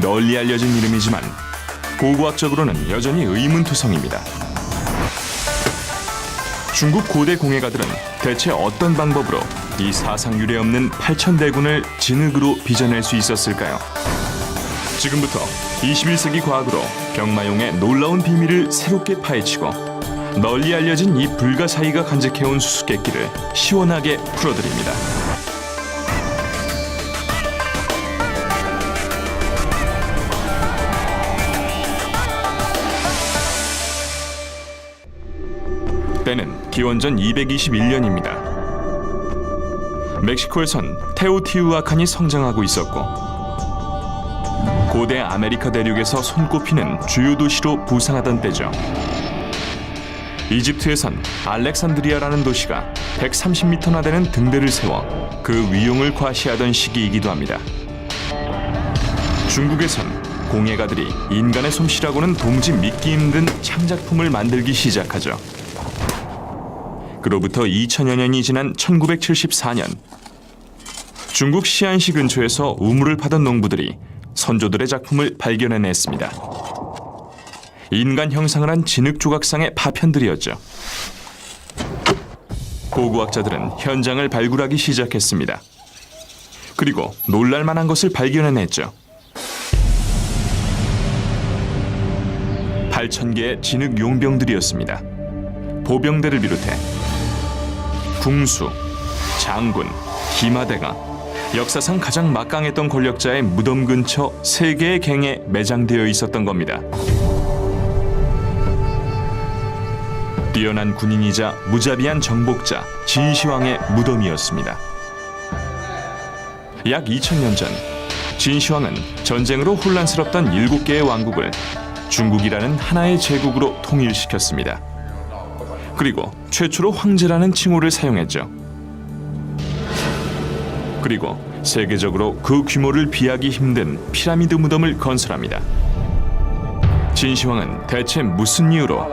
널리 알려진 이름이지만 고고학적으로는 여전히 의문투성입니다. 중국 고대 공예가들은 대체 어떤 방법으로 이 사상 유례 없는 8,000대군을 진흙으로 빚어낼 수 있었을까요? 지금부터 21세기 과학으로 병마용의 놀라운 비밀을 새롭게 파헤치고 널리 알려진 이 불가사의가 간직해온 수수께끼를 시원하게 풀어드립니다. 때는 기원전 221년입니다. 멕시코에선 테오티우아칸이 성장하고 있었고 고대 아메리카 대륙에서 손꼽히는 주요 도시로 부상하던 때죠. 이집트에선 알렉산드리아라는 도시가 130m나 되는 등대를 세워 그 위용을 과시하던 시기이기도 합니다. 중국에선 공예가들이 인간의 솜씨라고는 도무지 믿기 힘든 창작품을 만들기 시작하죠. 그로부터 2000여 년이 지난 1974년 중국 시안시 근처에서 우물을 파던 농부들이 선조들의 작품을 발견해냈습니다. 인간 형상을 한 진흙 조각상의 파편들이었죠. 고고학자들은 현장을 발굴하기 시작했습니다. 그리고 놀랄만한 것을 발견해냈죠. 8,000개의 진흙 용병들이었습니다. 보병대를 비롯해 궁수, 장군, 기마대가 역사상 가장 막강했던 권력자의 무덤 근처 3개의 갱에 매장되어 있었던 겁니다. 뛰어난 군인이자 무자비한 정복자 진시황의 무덤이었습니다. 약 2000년 전 진시황은 전쟁으로 혼란스럽던 7개의 왕국을 중국이라는 하나의 제국으로 통일시켰습니다. 그리고 최초로 황제라는 칭호를 사용했죠. 그리고 세계적으로 그 규모를 비하기 힘든 피라미드 무덤을 건설합니다. 진시황은 대체 무슨 이유로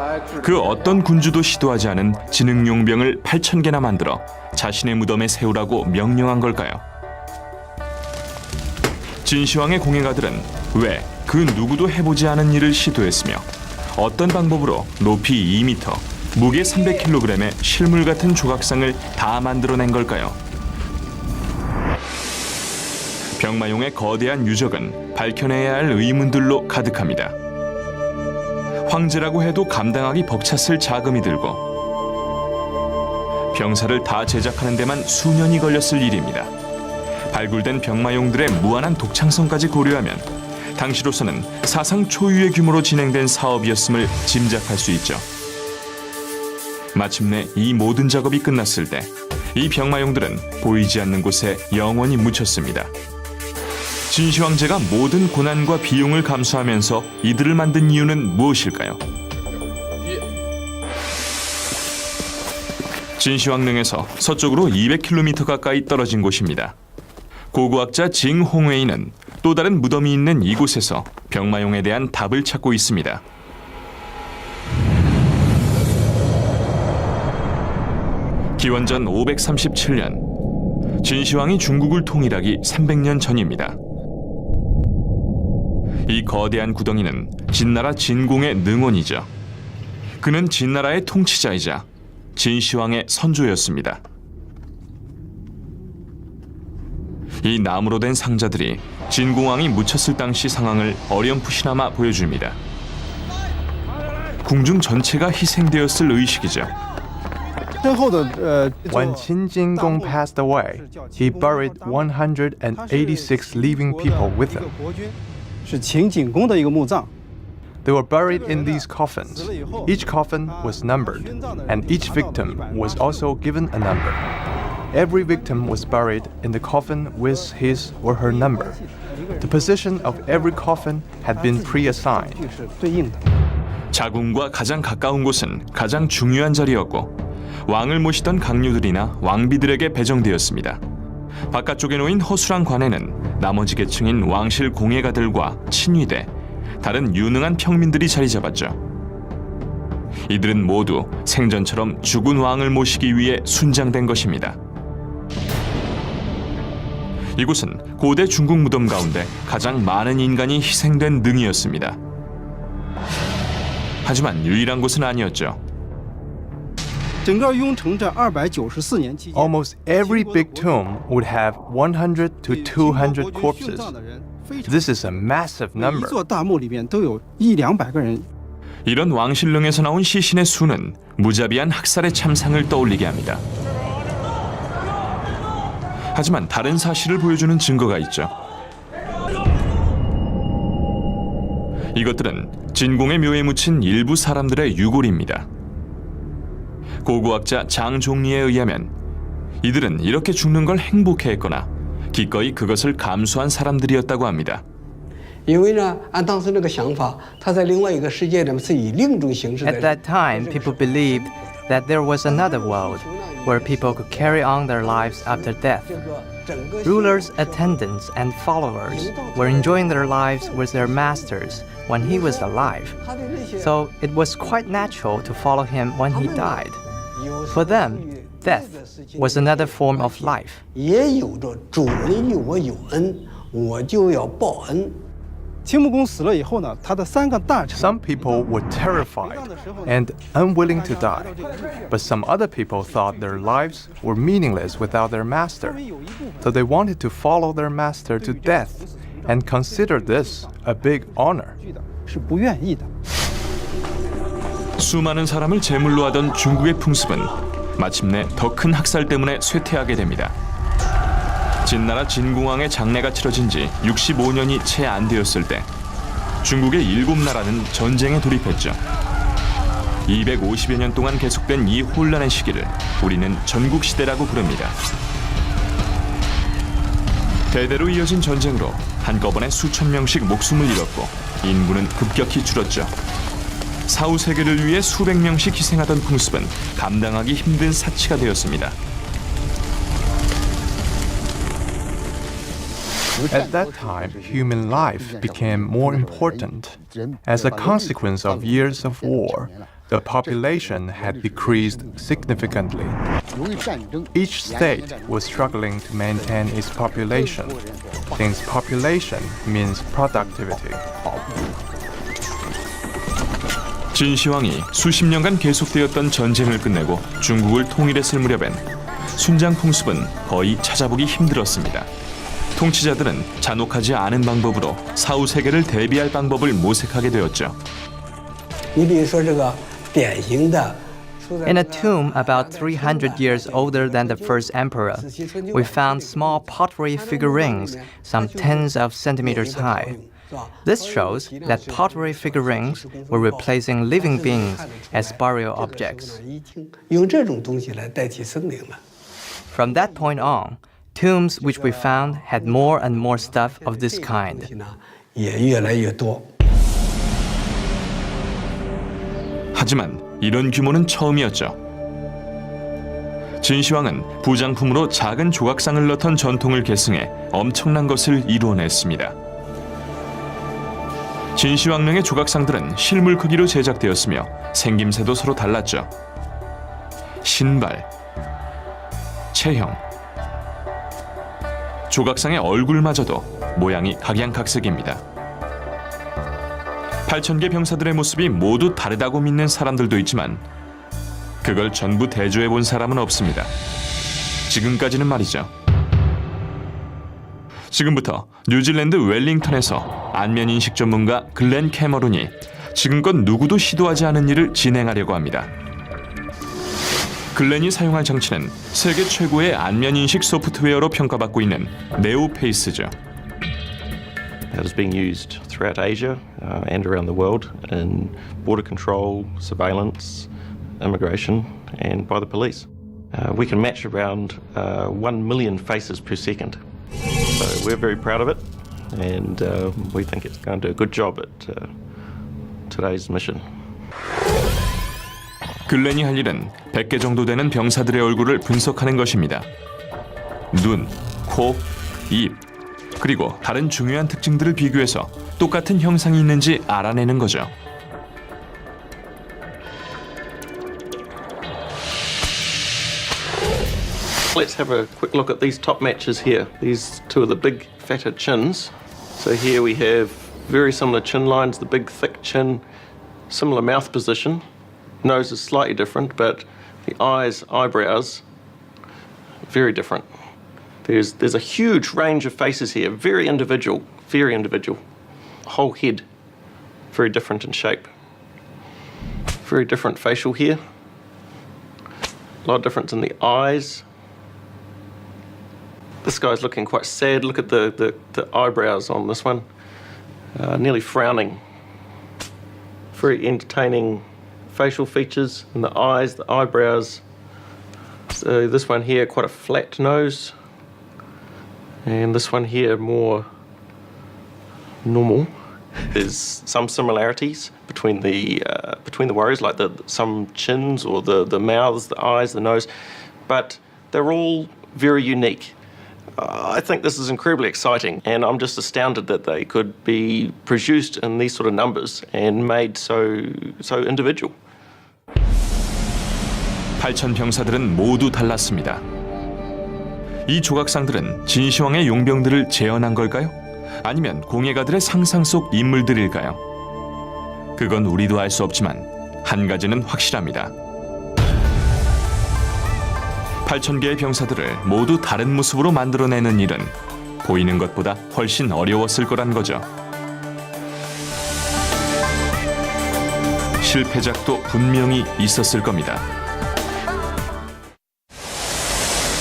그 어떤 군주도 시도하지 않은 진흙용병을 8,000개나 만들어 자신의 무덤에 세우라고 명령한 걸까요? 진시황의 공예가들은 왜 그 누구도 해보지 않은 일을 시도했으며 어떤 방법으로 높이 2m, 무게 300kg의 실물 같은 조각상을 다 만들어낸 걸까요? 병마용의 거대한 유적은 밝혀내야 할 의문들로 가득합니다. 황제라고 해도 감당하기 벅찼을 자금이 들고 병사를 다 제작하는 데만 수년이 걸렸을 일입니다. 발굴된 병마용들의 무한한 독창성까지 고려하면 당시로서는 사상 초유의 규모로 진행된 사업이었음을 짐작할 수 있죠. 마침내 이 모든 작업이 끝났을 때 이 병마용들은 보이지 않는 곳에 영원히 묻혔습니다. 진시황제가 모든 고난과 비용을 감수하면서 이들을 만든 이유는 무엇일까요? 진시황릉에서 서쪽으로 200km 가까이 떨어진 곳입니다. 고고학자 징홍웨이는 또 다른 무덤이 있는 이곳에서 병마용에 대한 답을 찾고 있습니다. 기원전 537년 진시황이 중국을 통일하기 300년 전입니다. 이 거대한 구덩이는 진나라 진공의 능원이죠. 그는 진나라의 통치자이자 진시황의 선조였습니다. 이 나무로 된 상자들이 진공왕이 묻혔을 당시 상황을 어렴풋이나마 보여줍니다. 궁중 전체가 희생되었을 의식이죠. When Qin Jingong passed away, he buried 186 living people with him. 是秦景公的一个墓葬。 They were buried in these coffins. Each coffin was numbered, and each victim was also given a number. Every victim was buried in the coffin with his or her number. The position of every coffin had been pre-assigned. 是对应的。 자궁과 가장 가까운 곳은 가장 중요한 자리였고 왕을 모시던 강요들이나 왕비들에게 배정되었습니다. 바깥쪽에 놓인 허술한 관에는 나머지 계층인 왕실 공예가들과 친위대, 다른 유능한 평민들이 자리 잡았죠. 이들은 모두 생전처럼 죽은 왕을 모시기 위해 순장된 것입니다. 이곳은 고대 중국 무덤 가운데 가장 많은 인간이 희생된 능이었습니다. 하지만 유일한 곳은 아니었죠. 整个雍城这294年期间， Almost every big tomb would have 100 to 200 corpses. This is a massive 每一 number. 座大墓里边都有100-200个人。 이런 왕실릉에서 나온 시신의 수는 무자비한 학살의 참상을 떠올리게 합니다. 하지만 다른 사실을 보여주는 증거가 있죠. 이것들은 진공의 묘에 묻힌 일부 사람들의 유골입니다. 고고학자 장종리에 의하면 이들은 이렇게 죽는 걸 행복해했거나 기꺼이 그것을 감수한 사람들이었다고 합니다. 因为呢，按当时那个想法，他在另外一个世界里面是以另一种形式的。 At that time, people believed that there was another world where people could carry on their lives after death. 整个 Rulers, attendants, and followers were enjoying their lives with their masters when he was alive, 他的那些 so it was quite natural to follow him when he died. For them, death was another form of life. 也有着主人与我有恩，我就要报恩。 秦穆公死了以后呢，他的3个大臣 Some people were terrified and unwilling to die, but some other people thought their lives were meaningless without their master. So they wanted to follow their master to death and considered this a big honor. 是不愿意的。 수많은 사람을 제물로 하던 중국의 풍습은 마침내 더 큰 학살 때문에 쇠퇴하게 됩니다. 진나라 진공왕의 장례가 치러진 지 65년이 채 안 되었을 때 중국의 7나라는 전쟁에 돌입했죠. 250여 년 동안 계속된 이 혼란의 시기를 우리는 전국시대라고 부릅니다. 대대로 이어진 전쟁으로 한꺼번에 수천 명씩 목숨을 잃었고 인구는 급격히 줄었죠. 사후 세계를 위해 수백 명씩 희생하던 풍습은 감당하기 힘든 사치가 되었습니다. At that time, human life became more important. As a consequence of years of war, the population had decreased significantly. Each state was struggling to maintain its population, since population means productivity. 진시황이 수십 년간 계속되었던 전쟁을 끝내고 중국을 통일했을 무렵엔 순장 풍습은 거의 찾아보기 힘들었습니다. 통치자들은 잔혹하지 않은 방법으로 사후 세계를 대비할 방법을 모색하게 되었죠. 你比如说这个典型的， In a tomb about 300 years older than the first emperor, we found small pottery figurines, some tens of centimeters high. This shows that pottery figurines were replacing living beings as burial objects. 用这种东西来代替生灵了。 From that point on, tombs which we found had more and more stuff of this kind. 也越来越多。 하지만 이런 규모는 처음이었죠. 진시황은 부장품으로 작은 조각상을 넣던 전통을 계승해 엄청난 것을 이루어냈습니다. 진시황릉의 조각상들은 실물 크기로 제작되었으며 생김새도 서로 달랐죠. 신발, 체형, 조각상의 얼굴마저도 모양이 각양각색입니다. 8,000개 병사들의 모습이 모두 다르다고 믿는 사람들도 있지만 그걸 전부 대조해 본 사람은 없습니다. 지금까지는 말이죠. 지금부터 뉴질랜드 웰링턴에서 안면인식 전문가 글렌 캐머룬이 지금껏 누구도 시도하지 않은 일을 진행하려고 합니다. 글렌이 사용할 장치는 세계 최고의 안면인식 소프트웨어로 평가받고 있는 네오페이스죠. It is being used throughout Asia and around the world in border control, surveillance, immigration, and by the police. We can match around 1 million faces per second. So we're very proud of it, and we think it's going to do a good job at today's mission. 글렌이 할 일은 100개 정도 되는 병사들의 얼굴을 분석하는 것입니다. 눈, 코, 입, 그리고 다른 중요한 특징들을 비교해서 똑같은 형상이 있는지 알아내는 거죠. Let's have a quick look at these top matches here. These two are the big, fatter chins. So here we have very similar chin lines, the big, thick chin, similar mouth position. Nose is slightly different, but the eyes, eyebrows, very different. There's a huge range of faces here, very individual, very individual. Whole head, very different in shape. Very different facial hair. A lot of difference in the eyes. This guy's looking quite sad. Look at the eyebrows on this one. Nearly frowning. Very entertaining facial features in the eyes, the eyebrows. So this one here, quite a flat nose. And this one here, more normal. There's some similarities between the warriors, like some chins or the mouths, the eyes, the nose, but they're all very unique. I think this is incredibly exciting, and I'm just astounded that they could be produced in these sort of numbers and made so individual. 8천 병사들은 모두 달랐습니다. 이 조각상들은 진시황의 용병들을 재현한 걸까요? 아니면 공예가들의 상상 속 인물들일까요? 그건 우리도 알 수 없지만 한 가지는 확실합니다. 8,000개의 병사들을 모두 다른 모습으로 만들어내는 일은 보이는 것보다 훨씬 어려웠을 거란 거죠. 실패작도 분명히 있었을 겁니다.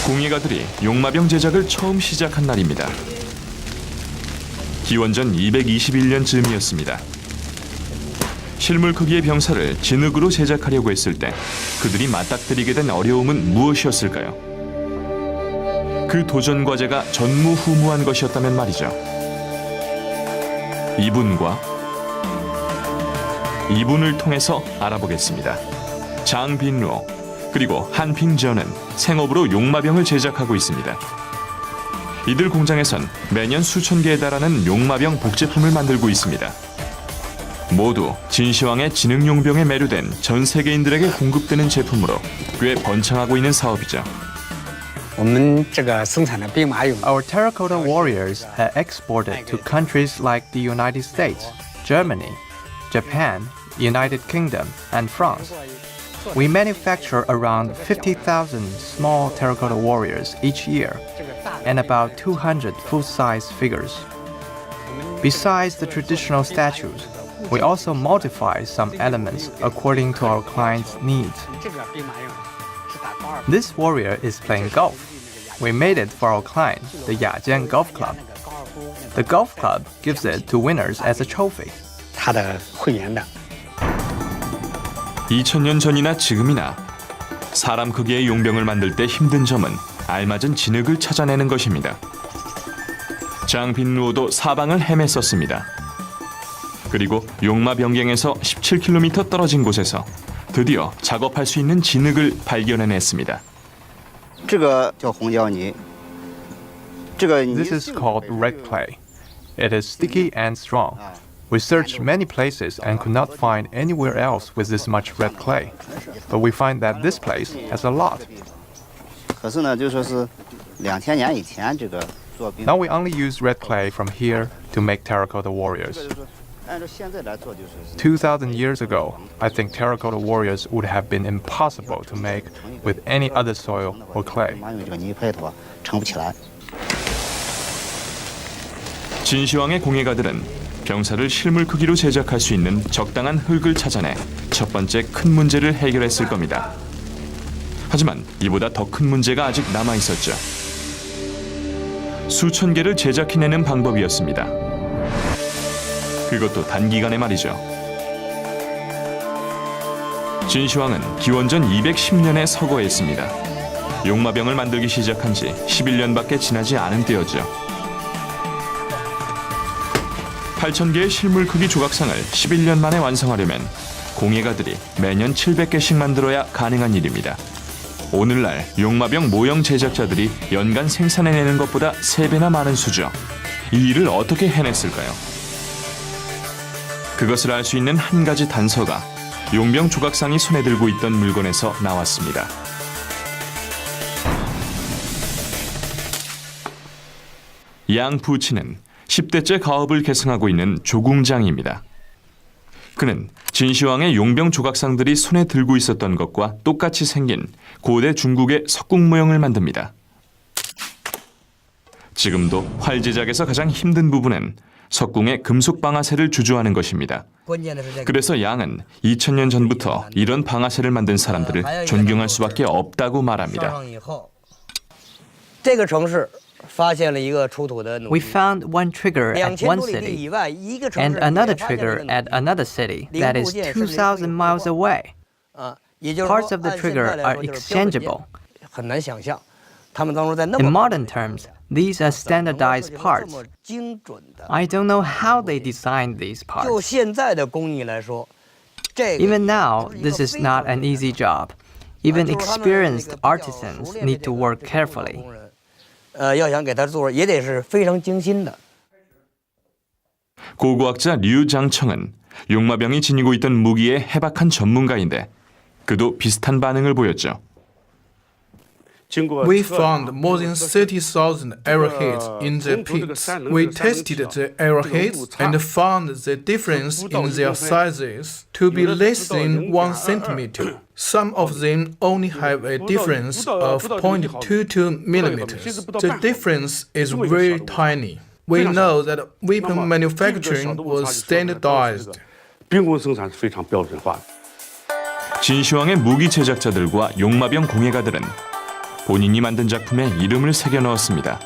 공예가들이 용마병 제작을 처음 시작한 날입니다. 기원전 221년 즈음이었습니다. 실물 크기의 병사를 진흙으로 제작하려고 했을 때 그들이 맞닥뜨리게 된 어려움은 무엇이었을까요? 그 도전 과제가 전무후무한 것이었다면 말이죠. 이분을 통해서 알아보겠습니다. 장빈루오 그리고 한핑저는 생업으로 용마병을 제작하고 있습니다. 이들 공장에선 매년 수천 개에 달하는 용마병 복제품을 만들고 있습니다. 모두 진시황의 지능용병에 매료된 전 세계인들에게 공급되는 제품으로 꽤 번창하고 있는 사업이죠. Our terracotta warriors are exported to countries like the United States, Germany, Japan, United Kingdom, and France. We manufacture around 50,000 small terracotta warriors each year, and about 200 full-size figures. Besides the traditional statues, we also modify some elements according to our clients' needs. This warrior is playing golf. We made it for our client, the Yajian Golf Club. The golf club gives it to winners as a trophy. 2000년 전이나 지금이나 사람 크기의 용병을 만들 때 힘든 점은 알맞은 진흙을 찾아내는 것입니다. 장빈루오도 사방을 헤맸었습니다. 그리고 용마 병경에서 17km 떨어진 곳에서 드디어 작업할 수 있는 진흙을 발견해냈습니다. This is called red clay. It is sticky and strong. We searched many places and could not find anywhere else with this much red clay. But we find that this place has a lot. Now we only use red clay from here to make terracotta warriors. 2,000 years ago, I think terracotta warriors would have been impossible to make with any other soil or clay. 진시황의 공예가들은 병사를 실물 크기로 제작할 수 있는 적당한 흙을 찾아내 첫 번째 큰 문제를 해결했을 겁니다. 하지만 이보다 더 큰 문제가 아직 남아 있었죠. 수천 개를 제작해내는 방법이었습니다. 그것도 단기간에 말이죠. 진시황은 기원전 210년에 서거했습니다. 용마병을 만들기 시작한 지 11년밖에 지나지 않은 때였죠. 8,000개의 실물 크기 조각상을 11년 만에 완성하려면 공예가들이 매년 700개씩 만들어야 가능한 일입니다. 오늘날 용마병 모형 제작자들이 연간 생산해내는 것보다 3배나 많은 수죠. 이 일을 어떻게 해냈을까요? 그것을 알 수 있는 한 가지 단서가 용병 조각상이 손에 들고 있던 물건에서 나왔습니다. 양 부치는 10대째 가업을 계승하고 있는 조궁장입니다. 그는 진시황의 용병 조각상들이 손에 들고 있었던 것과 똑같이 생긴 고대 중국의 석궁 모형을 만듭니다. 지금도 활 제작에서 가장 힘든 부분은 석궁의 금속 방아쇠를 주조하는 것입니다. 그래서 양은 2000년 전부터 이런 방아쇠를 만든 사람들을 존경할 수밖에 없다고 말합니다. We found one trigger at one city and another trigger at another city that is 2,000 miles away. Parts of the trigger are exchangeable. In modern terms, these are standardized parts. I don't know how they designed these parts. Even now, this is not an easy job. Even experienced artisans need to work carefully. 고고학자 류장청은 용마병이 지니고 있던 무기의 해박한 전문가인데 그도 비슷한 반응을 보였죠. We found more than 30,000 arrowheads in the pits. We tested the arrowheads and found the difference in their sizes to be less than 1 centimeter. Some of them only have a difference of 0.22 millimeters. The difference is very tiny. We know that weapon manufacturing was standardized. 진시황의 무기 제작자들과 용마병 공예가들은 본인이 만든 작품에 이름을 새겨 넣었습니다.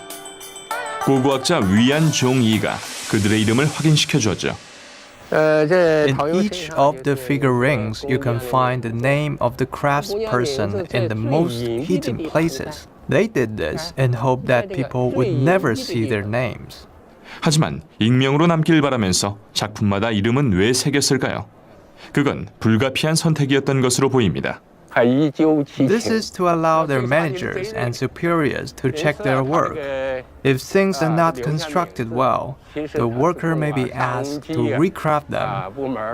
고고학자 위안종이가 그들의 이름을 확인시켜 주었죠. In each of the figure rings, you can find the name of the craftsperson in the most hidden places. They did this in hope that people would never see their names. 하지만 익명으로 남길 바라면서 작품마다 이름은 왜 새겼을까요? 그건 불가피한 선택이었던 것으로 보입니다. This is to allow their managers and superiors to check their work. If things are not constructed well, the worker may be asked to recraft them,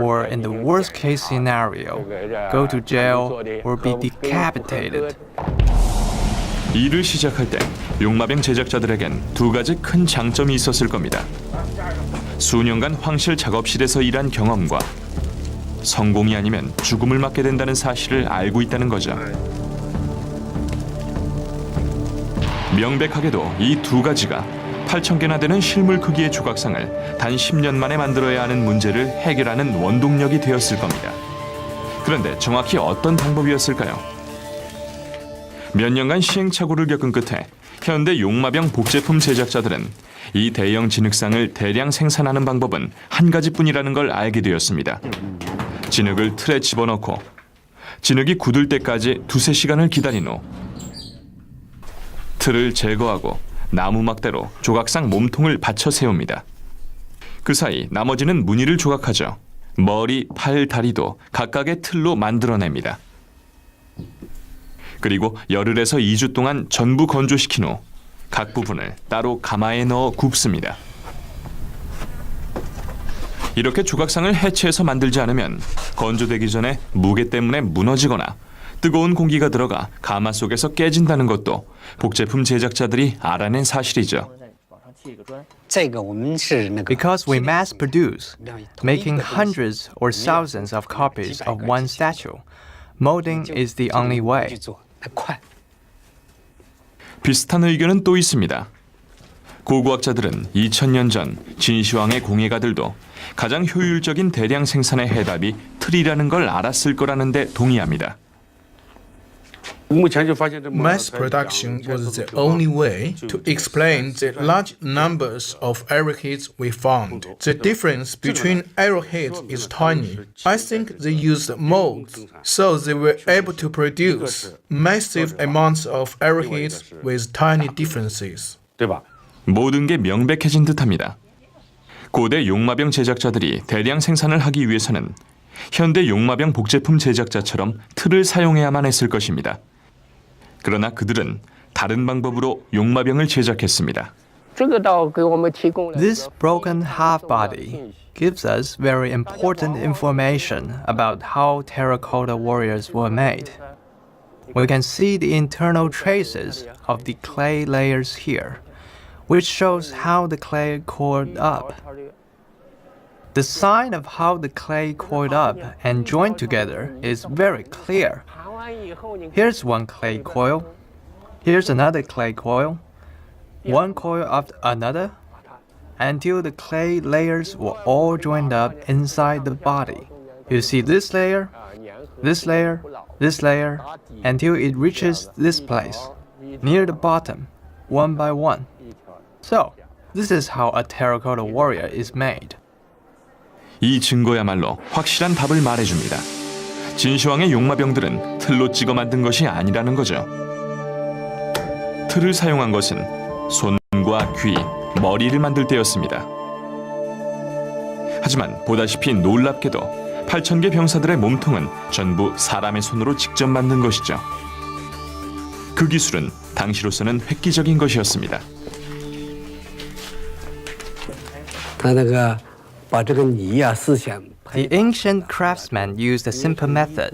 or in the worst case scenario, go to jail or be decapitated. 일을 시작할 때 용마병 제작자들에겐 두 가지 큰 장점이 있었을 겁니다. 수년간 황실 작업실에서 일한 경험과 성공이 아니면 죽음을 맞게 된다는 사실을 알고 있다는 거죠. 명백하게도 이 두 가지가 8,000개나 되는 실물 크기의 조각상을 단 10년 만에 만들어야 하는 문제를 해결하는 원동력이 되었을 겁니다. 그런데 정확히 어떤 방법이었을까요? 몇 년간 시행착오를 겪은 끝에 현대 용마병 복제품 제작자들은 이 대형 진흙상을 대량 생산하는 방법은 한 가지뿐이라는 걸 알게 되었습니다. 진흙을 틀에 집어넣고 진흙이 굳을 때까지 2-3시간을 기다린 후 틀을 제거하고 나무 막대로 조각상 몸통을 받쳐 세웁니다. 그 사이 나머지는 무늬를 조각하죠. 머리, 팔, 다리도 각각의 틀로 만들어냅니다. 그리고 열흘에서 2주 동안 전부 건조시킨 후 각 부분을 따로 가마에 넣어 굽습니다. 이렇게 조각상을 해체해서 만들지 않으면 건조되기 전에 무게 때문에 무너지거나 뜨거운 공기가 들어가 가마 속에서 깨진다는 것도 복제품 제작자들이 알아낸 사실이죠. Because we mass produce, making hundreds or thousands of copies of one statue, molding is the only way. 비슷한 의견은 또 있습니다. 고고학자들은 2000년 전 진시황의 공예가들도 가장 효율적인 대량 생산의 해답이 틀이라는 걸 알았을 거라는데 동의합니다. Mass production was the only way to explain the large numbers of arrowheads we found. The difference between arrowheads is tiny. I think they used molds, so they were able to produce massive amounts of arrowheads with tiny differences. 모든 게 명백해진 듯합니다. 고대 용마병 제작자들이 대량 생산을 하기 위해서는 현대 용마병 복제품 제작자처럼 틀을 사용해야만 했을 것입니다. 그러나 그들은 다른 방법으로 용마병을 제작했습니다. This broken half-body gives us very important information about how terracotta warriors were made. We can see the internal traces of the clay layers here. which shows how the clay coiled up. The sign of how the clay coiled up and joined together is very clear. Here's one clay coil. Here's another clay coil. One coil after another, until the clay layers were all joined up inside the body. You see this layer, this layer, this layer, until it reaches this place, near the bottom, one by one. So, this is how a terracotta warrior is made. 이 증거야말로 확실한 답을 말해줍니다. 진시황의 용마병들은 틀로 찍어 만든 것이 아니라는 거죠. 틀을 사용한 것은 손과 귀, 머리를 만들 때였습니다. 하지만 보다시피 놀랍게도 8,000개 병사들의 몸통은 전부 사람의 손으로 직접 만든 것이죠. 그 기술은 당시로서는 획기적인 것이었습니다. 他那个把这个泥啊四线 The ancient craftsmen used a simple method.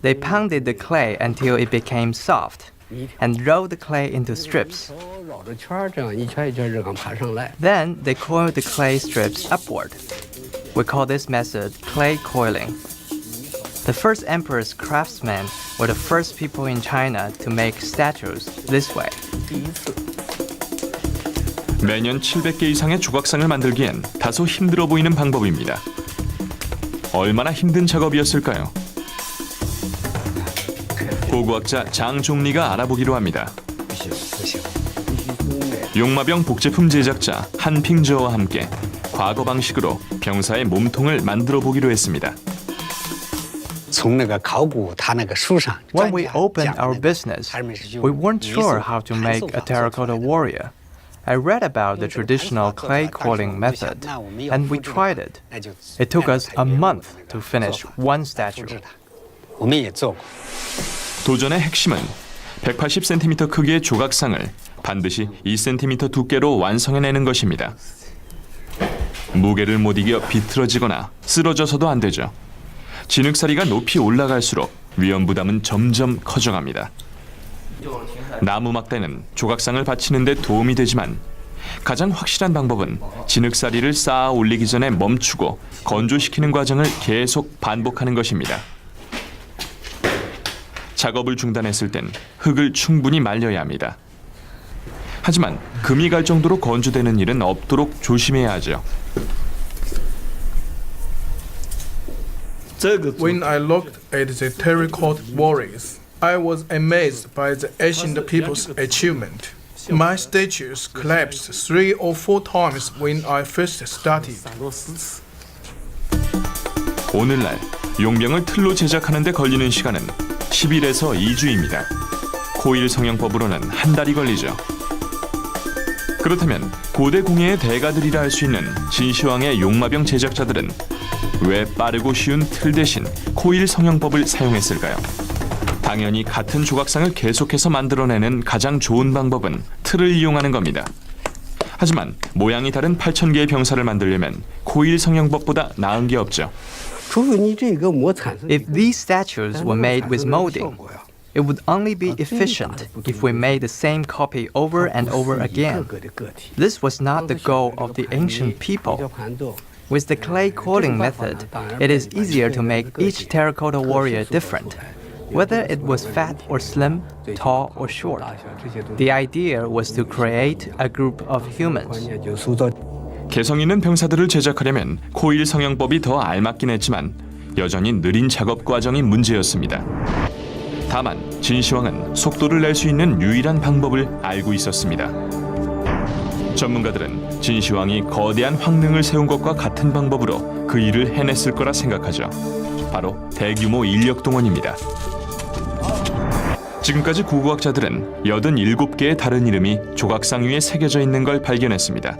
They pounded the clay until it became soft and rolled the clay into strips. 绕着圈儿这样一圈一圈这样爬上来。 Then they coiled the clay strips upward. We call this method clay coiling. The first emperor's craftsmen were the first people in China to make statues this way. 第一次。 매년 700개 이상의 조각상을 만들기엔 다소 힘들어 보이는 방법입니다. 얼마나 힘든 작업이었을까요? 고고학자 장종리가 알아보기로 합니다. 용마병 복제품 제작자 한핑저와 함께 과거 방식으로 병사의 몸통을 만들어 보기로 했습니다. 从那个考古他那个书上， When we 专家 opened 讲 our 那个 business, 他们是用 we weren't 泥 sure 塑 how to 盘 make 塑 a 法 terracotta warrior. I read about the traditional clay coiling method, and we tried it. It took us a month to finish one statue. 我们也做过。 도전의 핵심은 180cm 크기의 조각상을 반드시 2cm 두께로 완성해내는 것입니다. 무게를 못 이겨 비틀어지거나 쓰러져서도 안 되죠. 진흙사리가 높이 올라갈수록 위험 부담은 점점 커져갑니다. 나무 막대는 조각상을 받치는 데 도움이 되지만 가장 확실한 방법은 진흙사리를 쌓아 올리기 전에 멈추고 건조시키는 과정을 계속 반복하는 것입니다. 작업을 중단했을 땐 흙을 충분히 말려야 합니다. 하지만 금이 갈 정도로 건조되는 일은 없도록 조심해야 하죠. When I looked at the terracotta warriors, I was amazed by the ancient people's achievement. My statues collapsed 3 or 4 times when I first started. 오늘날 용병을 틀로 제작하는 데 걸리는 시간은 10일에서 2주입니다. 코일 성형법으로는 한 달이 걸리죠. 그렇다면 고대 공예의 대가들이라 할 수 있는 진시황의 용마병 제작자들은 왜 빠르고 쉬운 틀 대신 코일 성형법을 사용했을까요? 당연히 같은 조각상을 계속해서 만들어내는 가장 좋은 방법은 틀을 이용하는 겁니다. 하지만 모양이 다른 8,000개의 병사를 만들려면 코일 성형법보다 나은 게 없죠. 除非你这个磨产生 If these statues were made with molding, it would only be efficient if we made the same copy over and over 各 again. 个的个体。 This was not the goal of the ancient people. With the clay coiling method, it is easier to make each terracotta warrior different, whether it was fat or slim, tall or short. The idea was to create a group of humans. 就塑造 개성 있는 병사들을 제작하려면 코일 성형법이 더 알맞긴 했지만 여전히 느린 작업 과정이 문제였습니다. 다만 진시황은 속도를 낼 수 있는 유일한 방법을 알고 있었습니다. 전문가들은 진시황이 거대한 황릉을 세운 것과 같은 방법으로 그 일을 해냈을 거라 생각하죠. 바로 대규모 인력 동원입니다. 지금까지 고고학자들은 87개의 다른 이름이 조각상 위에 새겨져 있는 걸 발견했습니다.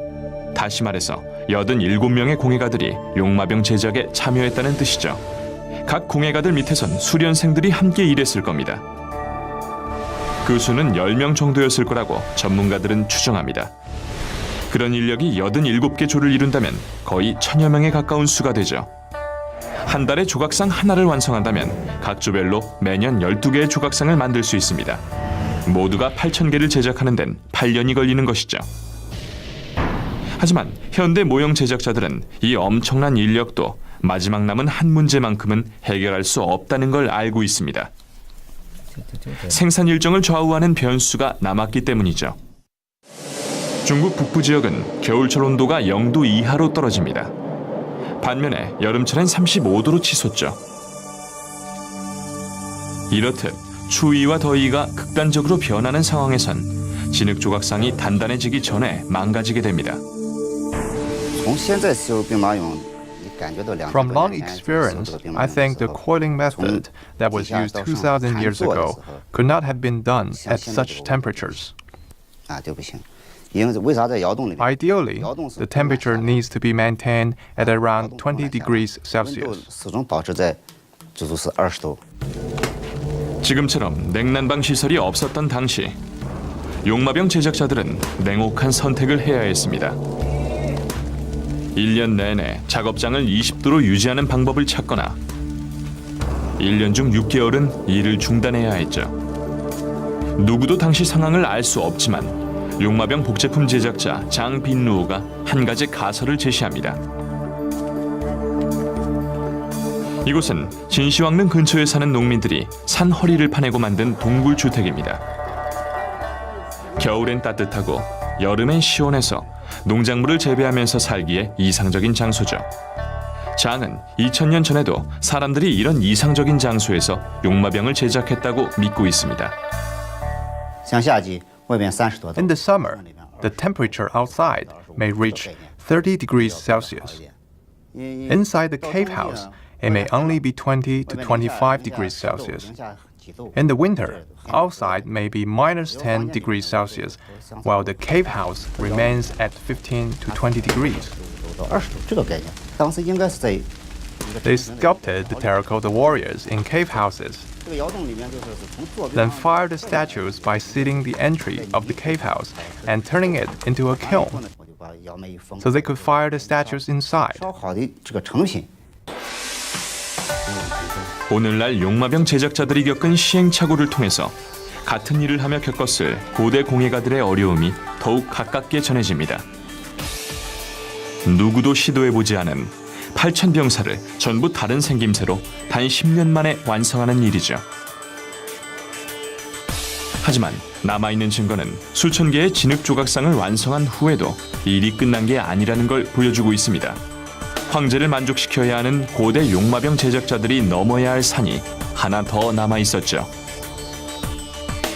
다시 말해서 87명의 공예가들이 용마병 제작에 참여했다는 뜻이죠. 각 공예가들 밑에선 수련생들이 함께 일했을 겁니다. 그 수는 10명 정도였을 거라고 전문가들은 추정합니다. 그런 인력이 87개 조를 이룬다면 거의 1000여 명에 가까운 수가 되죠. 한 달에 조각상 하나를 완성한다면 각 조별로 매년 12개의 조각상을 만들 수 있습니다. 모두가 8,000개를 제작하는 데는 8년이 걸리는 것이죠. 하지만 현대 모형 제작자들은 이 엄청난 인력도 마지막 남은 한 문제만큼은 해결할 수 없다는 걸 알고 있습니다. 생산 일정을 좌우하는 변수가 남았기 때문이죠. 중국 북부 지역은 겨울철 온도가 0도 이하로 떨어집니다. 반면에 여름철엔 35도로 치솟죠. 이렇듯 추위와 더위가 극단적으로 변하는 상황에선 진흙 조각상이 단단해지기 전에 망가지게 됩니다. From long experience, I think the coiling method that was used 2,000 years ago could not have been done at such temperatures. Ideally, the temperature needs to be maintained at around 20 degrees Celsius. 지금처럼 냉난방 시설이 없었던 당시 용마병 제작자들은 냉혹한 선택을 해야 했습니다. 1년 내내 작업장을 20도로 유지하는 방법을 찾거나 1년 중 6개월은 일을 중단해야 했죠. 누구도 당시 상황을 알 수 없지만 용마병 복제품 제작자 장 빈루오가 한 가지 가설을 제시합니다. 이곳은 진시황릉 근처에 사는 농민들이 산 허리를 파내고 만든 동굴 주택입니다. 겨울엔 따뜻하고 여름엔 시원해서 농작물을 재배하면서 살기에 이상적인 장소죠. 장은 2000년 전에도 사람들이 이런 이상적인 장소에서 용마병을 제작했다고 믿고 있습니다. In the summer, the temperature outside may reach 30 degrees Celsius. Inside the cave house, it may only be 20 to 25 degrees Celsius. In the winter, outside may be minus 10 degrees Celsius, while the cave house remains at 15 to 20 degrees. They sculpted the terracotta warriors in cave houses, then fired the statues by sealing the entry of the cave house and turning it into a kiln, so they could fire the statues inside. 오늘날 용마병 제작자들이 겪은 시행착오를 통해서 같은 일을 하며 겪었을 고대 공예가들의 어려움이 더욱 가깝게 전해집니다. 누구도 시도해보지 않은 8,000병사를 전부 다른 생김새로 단 10년 만에 완성하는 일이죠. 하지만 남아있는 증거는 수천 개의 진흙 조각상을 완성한 후에도 일이 끝난 게 아니라는 걸 보여주고 있습니다. 황제를 만족시켜야 하는 고대 용마병 제작자들이 넘어야 할 산이 하나 더 남아있었죠.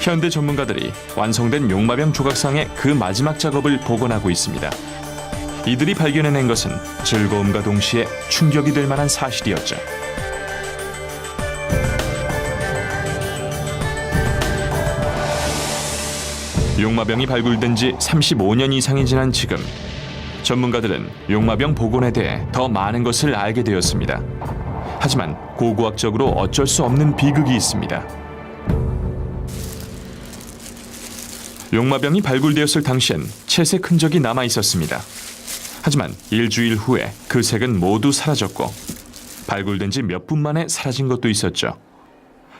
현대 전문가들이 완성된 용마병 조각상의 그 마지막 작업을 복원하고 있습니다. 이들이 발견해낸 것은 즐거움과 동시에 충격이 될 만한 사실이었죠. 용마병이 발굴된 지 35년 이상이 지난 지금, 전문가들은 용마병 복원에 대해 더 많은 것을 알게 되었습니다. 하지만 고고학적으로 어쩔 수 없는 비극이 있습니다. 용마병이 발굴되었을 당시엔 채색 흔적이 남아 있었습니다. 하지만 일주일 후에 그 색은 모두 사라졌고 발굴된 지 몇 분 만에 사라진 것도 있었죠.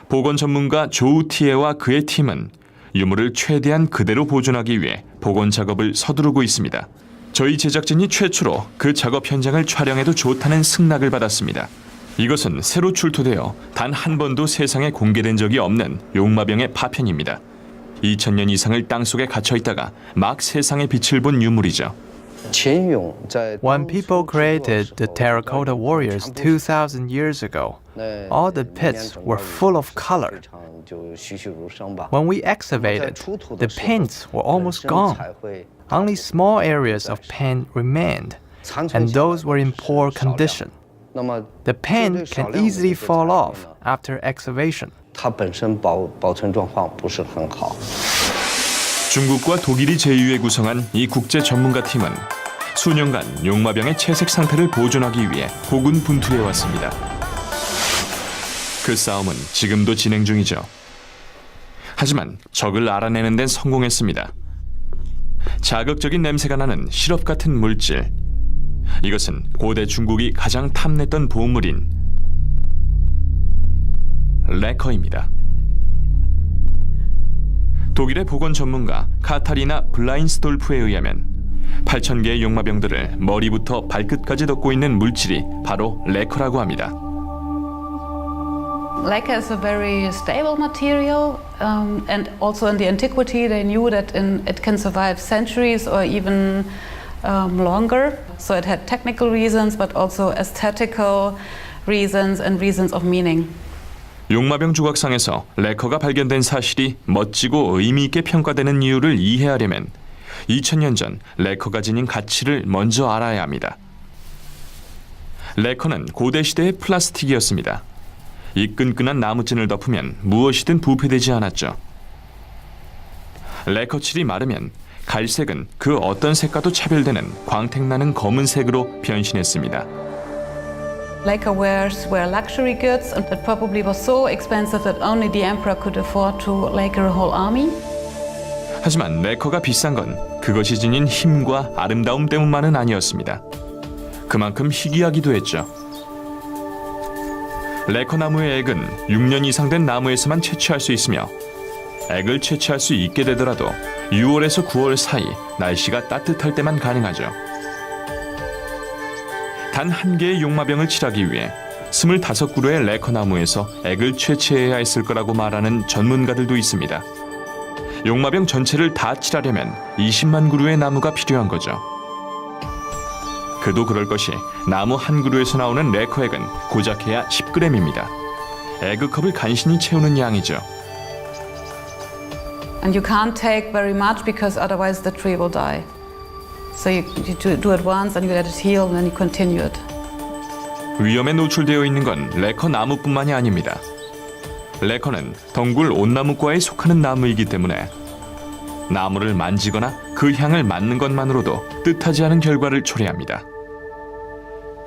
복원 전문가 조우 티에와 그의 팀은 유물을 최대한 그대로 보존하기 위해 복원 작업을 서두르고 있습니다. 저희 제작진이 최초로 그 작업 현장을 촬영해도 좋다는 승낙을 받았습니다. 이것은 새로 출토되어 단 한 번도 세상에 공개된 적이 없는 용마병의 파편입니다. 2000년 이상을 땅속에 갇혀 있다가 막 세상의 빛을 본 유물이죠. When people created the terracotta warriors 2,000 years ago, all the pits were full of color. When we excavated, the paints were almost gone. Only small areas of paint remained, and those were in poor condition. The paint can easily fall off after excavation. 중국과 독일이 제휴해 구성한 이 국제 전문가 팀은 수년간 용마병의 채색 상태를 보존하기 위해 고군분투해 왔습니다. 그 싸움은 지금도 진행 중이죠. 하지만 적을 알아내는 데는 성공했습니다. 자극적인 냄새가 나는 시럽 같은 물질. 이것은 고대 중국이 가장 탐냈던 보물인 레커입니다. 독일의 보건 전문가 카타리나 블라인스돌프에 의하면 8,000개의 용마병들을 머리부터 발끝까지 덮고 있는 물질이 바로 레커라고 합니다. Lacquer is a very stable material, and also in the antiquity they knew that it can survive centuries or even longer. So it had technical reasons, but also aesthetical reasons and reasons of meaning. 용마병 조각상에서 레커가 발견된 사실이 멋지고 의미 있게 평가되는 이유를 이해하려면 2000년 전 레커가 지닌 가치를 먼저 알아야 합니다. 레커는 고대 시대의 플라스틱이었습니다. 이 끈끈한 나무진을 덮으면 무엇이든 부패되지 않았죠. 레커칠이 마르면 갈색은 그 어떤 색과도 차별되는 광택나는 검은색으로 변신했습니다. Lacquerwares were luxury goods, and it probably was so expensive that only the emperor could afford to lacquer a whole army. 하지만 레커가 비싼 건 그것이 지닌 힘과 아름다움 때문만은 아니었습니다. 그만큼 희귀하기도 했죠. 레커 나무의 액은 6년 이상 된 나무에서만 채취할 수 있으며 액을 채취할 수 있게 되더라도 6월에서 9월 사이 날씨가 따뜻할 때만 가능하죠. 단 한 개의 용마병을 칠하기 위해 25그루의 레커 나무에서 액을 채취해야 했을 거라고 말하는 전문가들도 있습니다. 용마병 전체를 다 칠하려면 20만 그루의 나무가 필요한 거죠. 그도 그럴 것이 나무 한 그루에서 나오는 레커액은 고작해야 10g입니다. 에그컵을 간신히 채우는 양이죠. And you can't take very much because otherwise the tree will die. So you do it once and you let it heal and then you continue it. 위험에 노출되어 있는 건 레커 나무뿐만이 아닙니다. 레커는 덩굴 온나무과에 속하는 나무이기 때문에 나무를 만지거나 그 향을 맡는 것만으로도 뜻하지 않은 결과를 초래합니다.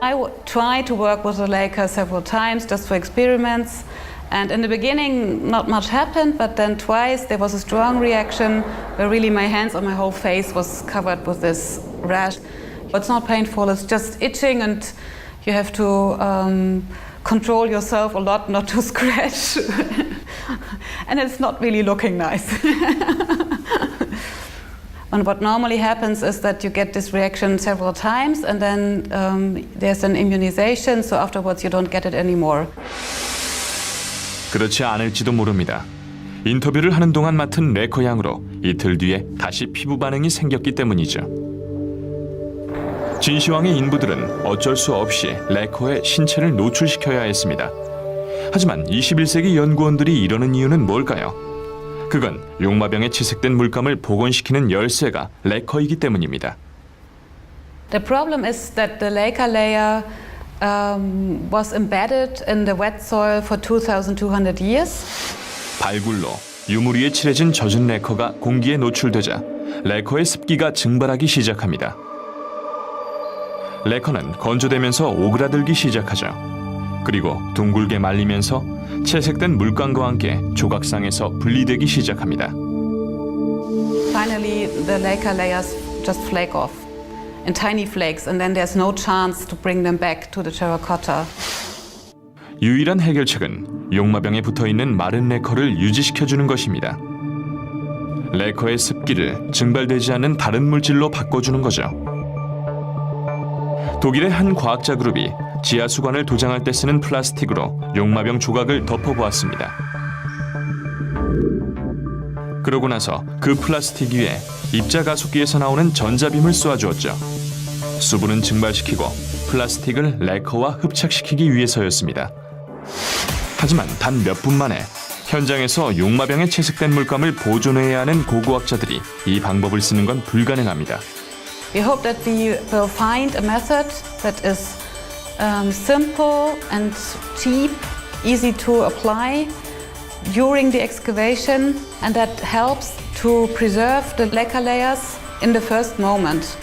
I tried to work with the lacquer several times just for experiments, and in the beginning not much happened, but then twice there was a strong reaction where really my hands and my whole face was covered with this rash. It's not painful, it's just itching, and you have to control yourself a lot not to scratch. And it's not really looking nice. And what normally happens is that you get this reaction several times and then there's an immunization, so afterwards you don't get it anymore. 그렇지 않을지도 모릅니다. 인터뷰를 하는 동안 맡은 레커 양으로 이틀 뒤에 다시 피부 반응이 생겼기 때문이죠. 진시황의 인부들은 어쩔 수 없이 레커의 신체를 노출시켜야 했습니다. 하지만 21세기 연구원들이 이러는 이유는 뭘까요? 그건 용마병에 채색된 물감을 복원시키는 열쇠가 레커이기 때문입니다. The problem is that the lacquer layer was embedded in the wet soil for 2,200 years. 발굴로 유물 위에 칠해진 젖은 레커가 공기에 노출되자 레커의 습기가 증발하기 시작합니다. 레커는 건조되면서 오그라들기 시작하죠. 그리고 둥글게 말리면서 채색된 물감과 함께 조각상에서 분리되기 시작합니다. Finally, the lacquer layers just flake off in tiny flakes, and then there's no chance to bring them back to the terracotta. 유일한 해결책은 용마병에 붙어있는 마른 레커를 유지시켜주는 것입니다. 레커의 습기를 증발되지 않는 다른 물질로 바꿔주는 거죠. 독일의 한 과학자 그룹이 지하수관을 도장할 때 쓰는 플라스틱으로 용마병 조각을 덮어보았습니다. 그러고 나서 그 플라스틱 위에 입자가속기에서 나오는 전자빔을 쏘아주었죠. 수분은 증발시키고 플라스틱을 레커와 흡착시키기 위해서였습니다. 하지만 단 몇 분 만에 현장에서 용마병에 채색된 물감을 보존해야 하는 고고학자들이 이 방법을 쓰는 건 불가능합니다. We hope that we will find a method that is simple and cheap, easy to apply during the excavation, and that helps to preserve the lacquer layers in the first moment.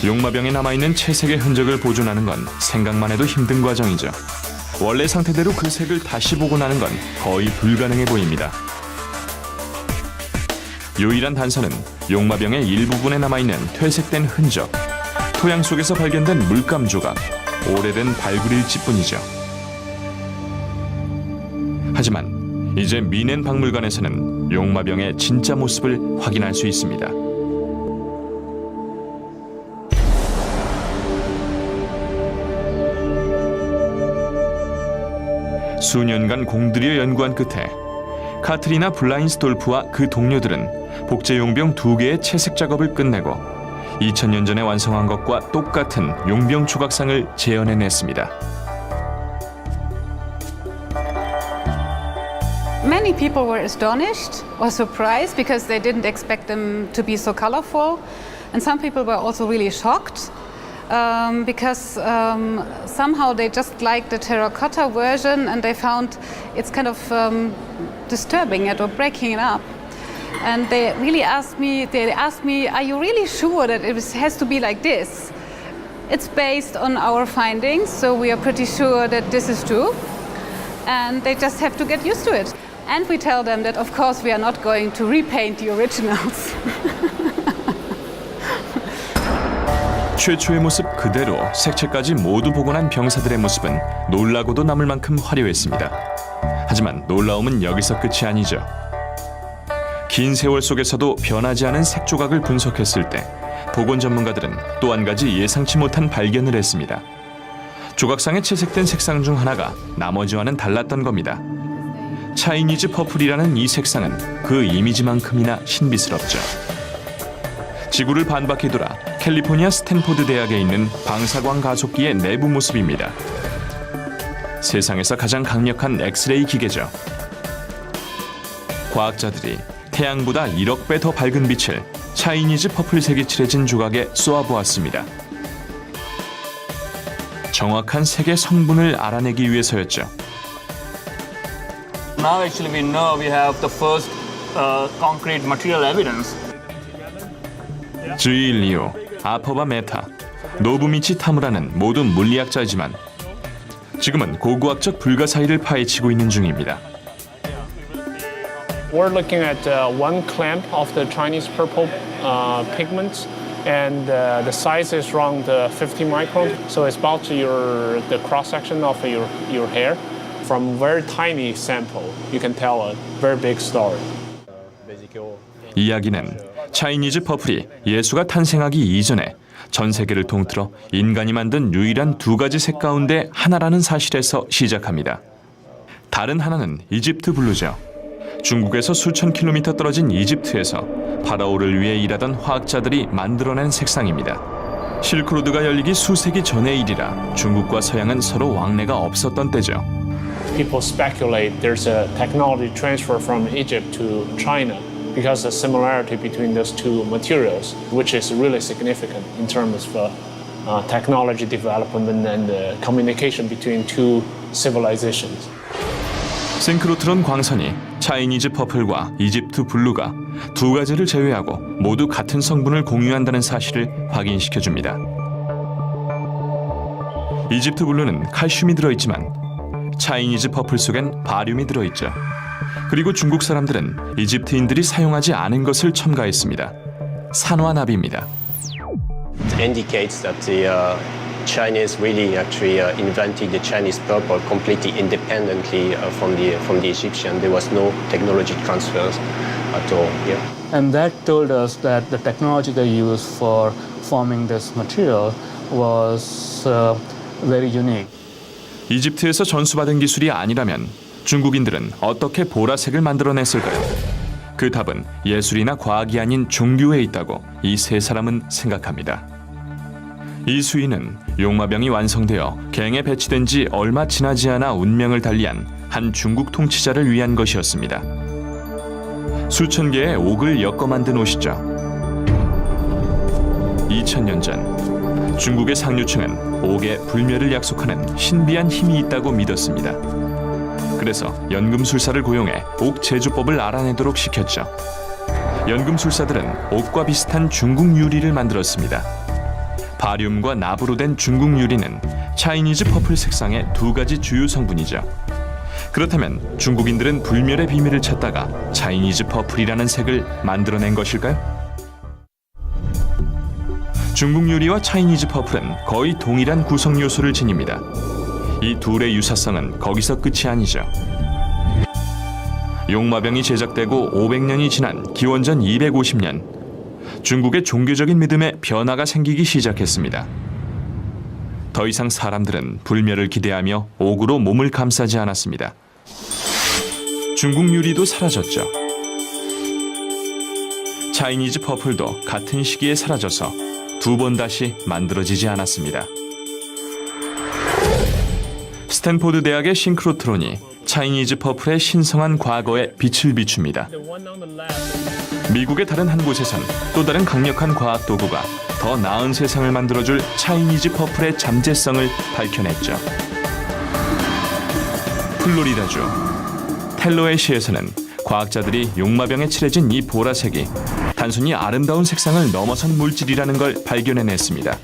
용마병에 남아있는 채색의 흔적을 보존하는 건 생각만 해도 힘든 과정이죠. 원래 상태대로 그 색을 다시 복원하는 건 거의 불가능해 보입니다. 유일한 단서는 용마병의 일부분에 남아있는 퇴색된 흔적, 토양 속에서 발견된 물감 조각, 오래된 발굴일지뿐이죠. 하지만 이제 미넨 박물관에서는 용마병의 진짜 모습을 확인할 수 있습니다. 수년간 공들여 연구한 끝에 카트리나 블라인스돌프와 그 동료들은 복제 용병 2개의 채색 작업을 끝내고 2000년 전에 완성한 것과 똑같은 용병 조각상을 재현해냈습니다. Many people were astonished or surprised because they didn't expect them to be so colorful. And some people were also really shocked because somehow they just liked the terracotta version and they found it's kind of disturbing it or breaking it up. And they asked me, are you really sure that it has to be like this? It's based on our findings, so we are pretty sure that this is true. And they just have to get used to it. And we tell them that, of course, we are not going to repaint the originals. 최초의 모습 그대로 색채까지 모두 복원한 병사들의 모습은 놀라고도 남을 만큼 화려했습니다. 하지만 놀라움은 여기서 끝이 아니죠. 긴 세월 속에서도 변하지 않은 색 조각을 분석했을 때 복원 전문가들은 또 한 가지 예상치 못한 발견을 했습니다. 조각상에 채색된 색상 중 하나가 나머지와는 달랐던 겁니다. 차이니즈 퍼플이라는 이 색상은 그 이미지만큼이나 신비스럽죠. 지구를 반바퀴 돌아 캘리포니아 스탠포드 대학에 있는 방사광 가속기의 내부 모습입니다. 세상에서 가장 강력한 엑스레이 기계죠. 과학자들이 태양보다 1억 배 더 밝은 빛을 차이니즈 퍼플색이 칠해진 조각에 쏘아보았습니다. 정확한 색의 성분을 알아내기 위해서였죠. Now actually we know we have the first concrete material evidence. 즈일리오, 아퍼바 메타, 노부미치 타무라는 모두 물리학자이지만 지금은 고고학적 불가사의를 파헤치고 있는 중입니다. We're looking at one clamp of the Chinese purple pigments, and the size is around 50 microns. So it's about the cross section of your hair. From very tiny sample, you can tell a very big story. 이야기는 차이니즈 퍼플이 예수가 탄생하기 이전에 전 세계를 통틀어 인간이 만든 유일한 2가지 색 가운데 하나라는 사실에서 시작합니다. 다른 하나는 이집트 블루죠. 중국에서 수천 킬로미터 떨어진 이집트에서 파라오를 위해 일하던 화학자들이 만들어낸 색상입니다. 실크로드가 열리기 수세기 전의 일이라 중국과 서양은 서로 왕래가 없었던 때죠. People speculate there's a technology transfer from Egypt to China because of the similarity between those two materials, which is really significant in terms of technology development and communication between two civilizations. 싱크로트론 광선이 차이니즈 퍼플과 이집트 블루가 2가지를 제외하고 모두 같은 성분을 공유한다는 사실을 확인시켜줍니다. 이집트 블루는 칼슘이 들어있지만 차이니즈 퍼플 속엔 바륨이 들어있죠. 그리고 중국 사람들은 이집트인들이 사용하지 않은 것을 첨가했습니다. 산화납입니다. It indicates that the Chinese really actually invented the Chinese purple completely independently from the Egyptian. There was no technology transfers at all here. And that told us that the technology they used for forming this material was very unique. 이집트에서 전수받은 기술이 아니라면 중국인들은 어떻게 보라색을 만들어냈을까요? 그 답은 예술이나 과학이 아닌 종교에 있다고 이 세 사람은 생각합니다. 이 수인은 용마병이 완성되어 갱에 배치된 지 얼마 지나지 않아 운명을 달리한 한 중국 통치자를 위한 것이었습니다. 수천 개의 옥을 엮어 만든 옷이죠. 2000년 전 중국의 상류층은 옥의 불멸을 약속하는 신비한 힘이 있다고 믿었습니다. 그래서 연금술사를 고용해 옥 제조법을 알아내도록 시켰죠. 연금술사들은 옥과 비슷한 중국 유리를 만들었습니다. 바륨과 나부로 된 중국 유리는 차이니즈 퍼플 색상의 2가지 주요 성분이죠. 그렇다면 중국인들은 불멸의 비밀을 찾다가 차이니즈 퍼플이라는 색을 만들어낸 것일까요? 중국 유리와 차이니즈 퍼플은 거의 동일한 구성 요소를 지닙니다. 이 둘의 유사성은 거기서 끝이 아니죠. 용마병이 제작되고 500년이 지난 기원전 250년, 중국의 종교적인 믿음에 변화가 생기기 시작했습니다. 더 이상 사람들은 불멸을 기대하며 옥으로 몸을 감싸지 않았습니다. 중국 유리도 사라졌죠. 차이니즈 퍼플도 같은 시기에 사라져서 두 번 다시 만들어지지 않았습니다. 스탠포드 대학의 싱크로트론이 차이니즈 퍼플의 신성한 과거에 빛을 비춥니다. 미국의 다른 한 곳에선 또 다른 강력한 과학 도구가 더 나은 세상을 만들어줄 차이니즈 퍼플의 잠재성을 밝혀냈죠. 플로리다주 텔러의 시에서는 과학자들이 용마병에 칠해진 이 보라색이 단순히 아름다운 색상을 넘어선 물질이라는 걸 발견해냈습니다.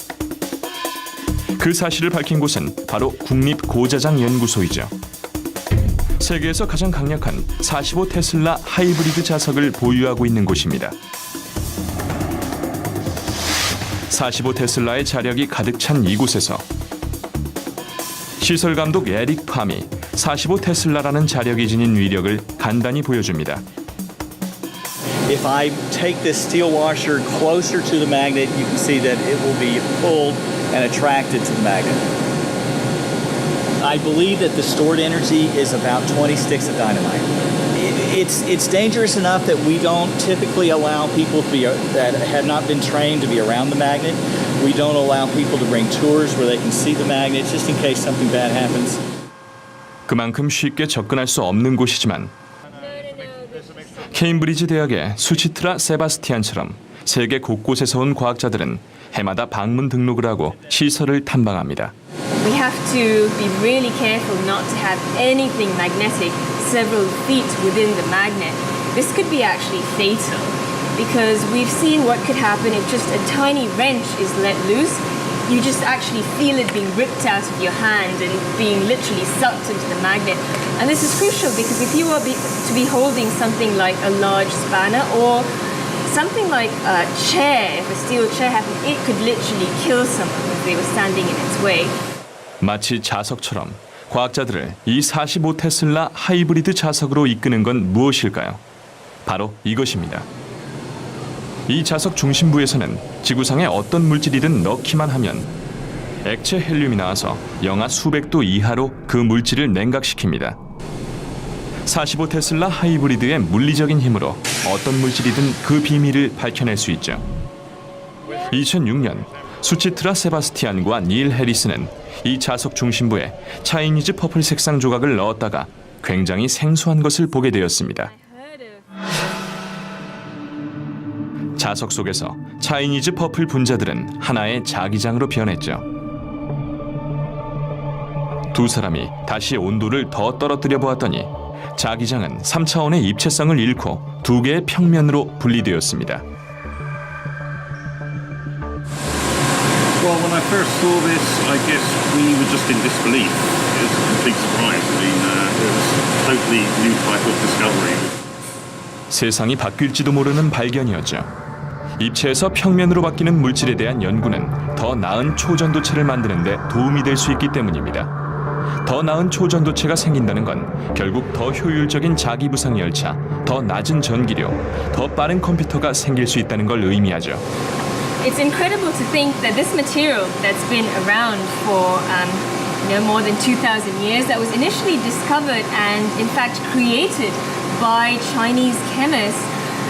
그 사실을 밝힌 곳은 바로 국립고자장연구소이죠. 세계에서 가장 강력한 45 테슬라 하이브리드 자석을 보유하고 있는 곳입니다. 45 테슬라의 자력이 가득 찬 이곳에서 시설 감독 에릭 팜이 45 테슬라라는 자력이 지닌 위력을 간단히 보여줍니다. If I take this steel washer closer to the magnet, you can see that it will be pulled and attracted to the magnet. I believe that the stored energy is about 20 sticks of dynamite. It's dangerous enough that we don't typically allow people to be that have not been trained to be around the magnet. We don't allow people to bring tours where they can see the magnet just in case something bad happens. 그만큼 쉽게 접근할 수 없는 곳이지만 케임브리지 대학의 수치트라 세바스티안처럼 세계 곳곳에서 온 과학자들은 해마다 방문 등록을 하고 시설을 탐방합니다. We have to be really careful not to have anything magnetic several feet within the magnet. This could be actually fatal because we've seen what could happen if just a tiny wrench is let loose. You just actually feel it being ripped out of your hand and being literally sucked into the magnet. And this is crucial because if you were to be holding something like a large spanner or something like a chair, if a steel chair happened, it could literally kill someone if they were standing in its way. 마치 자석처럼 과학자들을 이 45 테슬라 하이브리드 자석으로 이끄는 건 무엇일까요? 바로 이것입니다. 이 자석 중심부에서는 지구상의 어떤 물질이든 넣기만 하면 액체 헬륨이 나와서 영하 수백 도 이하로 그 물질을 냉각시킵니다. 45 테슬라 하이브리드의 물리적인 힘으로 어떤 물질이든 그 비밀을 밝혀낼 수 있죠. 2006년 수치트라 세바스티안과 닐 해리스는 이 자석 중심부에 차이니즈 퍼플 색상 조각을 넣었다가 굉장히 생소한 것을 보게 되었습니다. 자석 속에서 차이니즈 퍼플 분자들은 하나의 자기장으로 변했죠. 두 사람이 다시 온도를 더 떨어뜨려 보았더니 자기장은 3차원의 입체성을 잃고 두 개의 평면으로 분리되었습니다. Well, when I first saw this, I guess we were just in disbelief. It was a complete surprise. I mean, it was a totally new type of discovery. 세상이 바뀔지도 모르는 발견이었죠. 입체에서 평면으로 바뀌는 물질에 대한 연구는 더 나은 초전도체를 만드는 데 도움이 될 수 있기 때문입니다. 더 나은 초전도체가 생긴다는 건 결국 더 효율적인 자기부상 열차, 더 낮은 전기료, 더 빠른 컴퓨터가 생길 수 있다는 걸 의미하죠. It's incredible to think that this material that's been around for more than 2,000 years, that was initially discovered and in fact created by Chinese chemists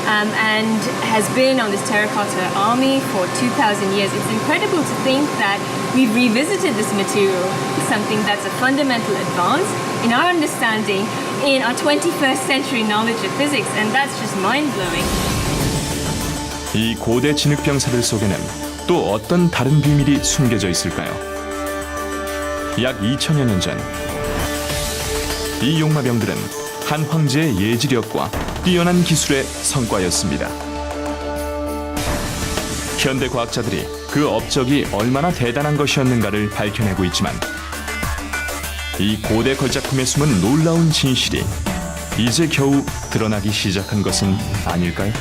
and has been on this terracotta army for 2,000 years. It's incredible to think that we've revisited this material, something that's a fundamental advance in our understanding in our 21st century knowledge of physics, and that's just mind-blowing. 이 고대 진흙병사들 속에는 또 어떤 다른 비밀이 숨겨져 있을까요? 약 2000여 년 전, 이 용마병들은 한 황제의 예지력과 뛰어난 기술의 성과였습니다. 현대 과학자들이 그 업적이 얼마나 대단한 것이었는가를 밝혀내고 있지만 이 고대 걸작품에 숨은 놀라운 진실이 이제 겨우 드러나기 시작한 것은 아닐까요?